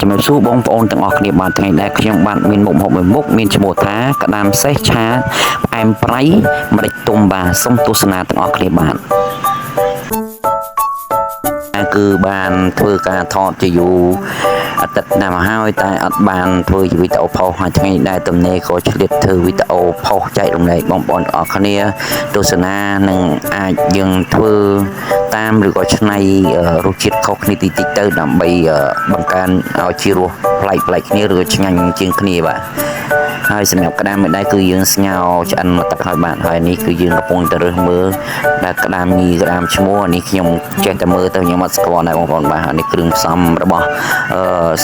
ជំរាបសួរបងប្អូនទាំងអស់គ្នាបាទថ្ងៃនេះខ្ញុំបាទមានមុខម្ហូបមួយមុខមានឈ្មោះថាក្តាមសេះឆាផ្អែមប្រៃម្រេចទុំបាទសូមទស្សនាទាំងអស់គ្នាបាទគឺបានធ្វើការថតជាយូរអតីតណាស់មកហើយតែអត់បានធ្វើជាវីដេអូផុសហើយថ្ងៃនេះដែរទំនេរក៏ឆ្លៀតធ្វើវីដេអូផុសចែករំលែកបងប្អូនទាំងអស់គ្នាទស្សនានិងអាចយើងធ្វើតាមឬក៏ឆ្នៃរសជាតិខុសគ្នាតិចតិចទៅដើម្បីបង្កើនឲ្យជារសប្លែកគ្នាឬឆ្ងាញ់ជាងគ្នាបាទហើយសម្រាប់ក្តាមមួយដែរគឺយើងស្ងោរឆ្អិនមកទឹកហើយបាទហើយនេះគឺយើងកំពុងតែរើសមើលដែលក្តាមញីក្តាមឈ្មោះនេះខ្ញុំចេះតែមើលទៅខ្ញុំអត់ស្គាល់ដែរបងប្អូនបាទនេះគ្រឿងផ្សំរបស់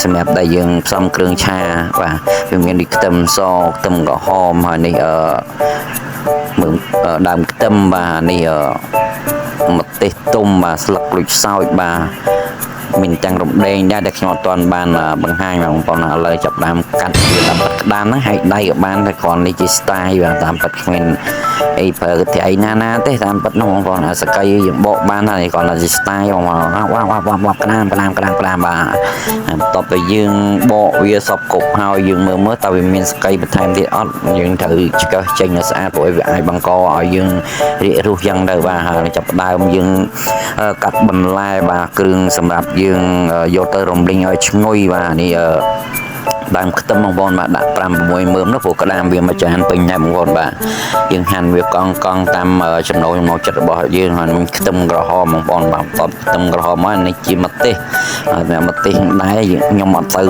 សម្រាប់ដែលយើងផ្សំគ្រឿងឆាបាទវាមាននេះខ្ទឹមសខ្ទឹមក្រហមហើយនេះមើលដើមខ្ទឹមបាទនេះម្ទេសទុំបាទស្លឹកក្រូចសើចបាទមានទាំងរំដេងដែរដែលខ្ញុំអត់ទាន់បានបង្ហាញបងប្អូនឥឡូវចាប់ដើមកាត់វាតាមប៉ិតក្តាមហ្នឹងហើយដៃក៏បានតែគ្រាន់នេះជា style បាទតាមប៉ិតគ្មានអីប្រើទៅអីណាទេតាមប៉ិតនោះបងប្អូនសកៃយើងបកបានហើយគ្រាន់តែជា style បងប្អូនវ៉ាក្តាមបាទបន្ទាប់ទៅយើងបកវាសពគ្រប់ហើយយើងមើលតើវាមានសកៃបន្ថែមទៀតអត់យើងត្រូវឆ្កឹះចេញឲ្យស្អាតព្រោះវាអាចបង្កឲ្យយើងរាករូសយ៉ាងទៅបាទហើយចាប់ដើមយើងកាត់បន្លែបាទគ្រឿងសម្រាប់យើងយកទៅរំលីងឲ្យឈ្ងុយបាទនេះដើមខ្ទឹមបងប្អូនបាទដាក់5 6មើមនោះព្រោះក្តាមវាមួយចានពេញហើយបងប្អូនបាទយើងហាន់វាកង់តាមចំណូលចិត្តរបស់យើងហើយមានខ្ទឹមក្រហមបងប្អូនបាទតបខ្ទឹមក្រហមហើយនេះជាម្ទេសហើយម្ទេសដែរខ្ញុំអត់ទៅ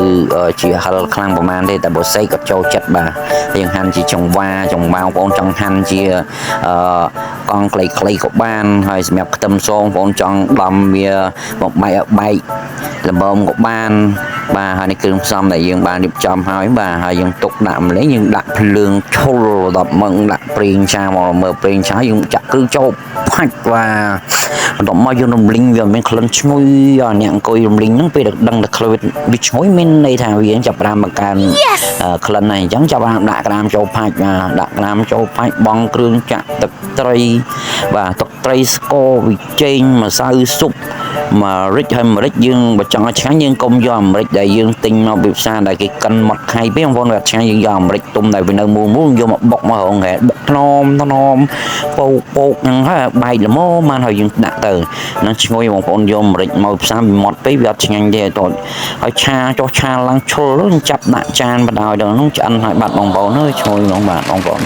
ជាហិលខ្លាំងប្រហែលទេតែបើសេកក៏ចូលចិត្តបាទយើងហាន់ជាចង្វាបងប្អូនចង់ហាន់ជាកង់ខ្លីក៏បានហើយសម្រាប់ខ្ទឹមសបងប្អូនចង់ដំវាបំបែកល្មមក៏បានបាទហើយនេះគ្រឿងផ្សំដែលយើងបានរៀបចំហើយបាទហើយយើងទុកដាក់ម្លេះយើងដាក់ភ្លើងឈុលដល់ម៉ឹងដាក់ប្រេងឆាមកមើលប្រេងឆាយើងចាក់គ្រឿងចូលផាច់បាទបន្ទាប់មកយើងរំលីងវាមានក្លិនឈ្ងុយអ្នកអង្គុយរំលីងហ្នឹងពេលដឹងតែក្លិនវាឈ្ងុយមានន័យថាវាចាប់ផ្ដើមបង្កើនក្លិនហើយអញ្ចឹងចាប់ផ្ដើមដាក់ក្តាមចូលផាច់បាទដាក់ក្តាមចូលផាច់បង់គ្រឿងចាក់ទឹកត្រីបាទទឹកត្រីស្ករវិចេងម្សៅស៊ុបម្រេចហើយម្រេចយើងបើចង់ឲ្យឆ្ងាញ់យើងកុំយកអាម្រេចដែលយើងទិញមកពីផ្សារដែលគេកិនមកខៃពេកបងប្អូនវាឆ្ងាញ់យើងយកអាម្រេចទុំដែលវានៅមូលយកមកបុកមករងហែបុកថ្នមពោកហ្នឹងហើយបែកល្មមបានហើយយើងដាក់ទៅនឹងឈ្ងុយបងប្អូនយកម្រេចមកផ្សារវាម៉ត់ពេកវាអត់ឆ្ងាញ់ទេតោះហើយឆាចុះឆាឡើងឈុលចាប់ដាក់ចានបណ្ដោយដល់នោះឆ្អិនហើយបាត់បងប្អូនអើយឈ្ងុយហ្មងបាទបងប្អូន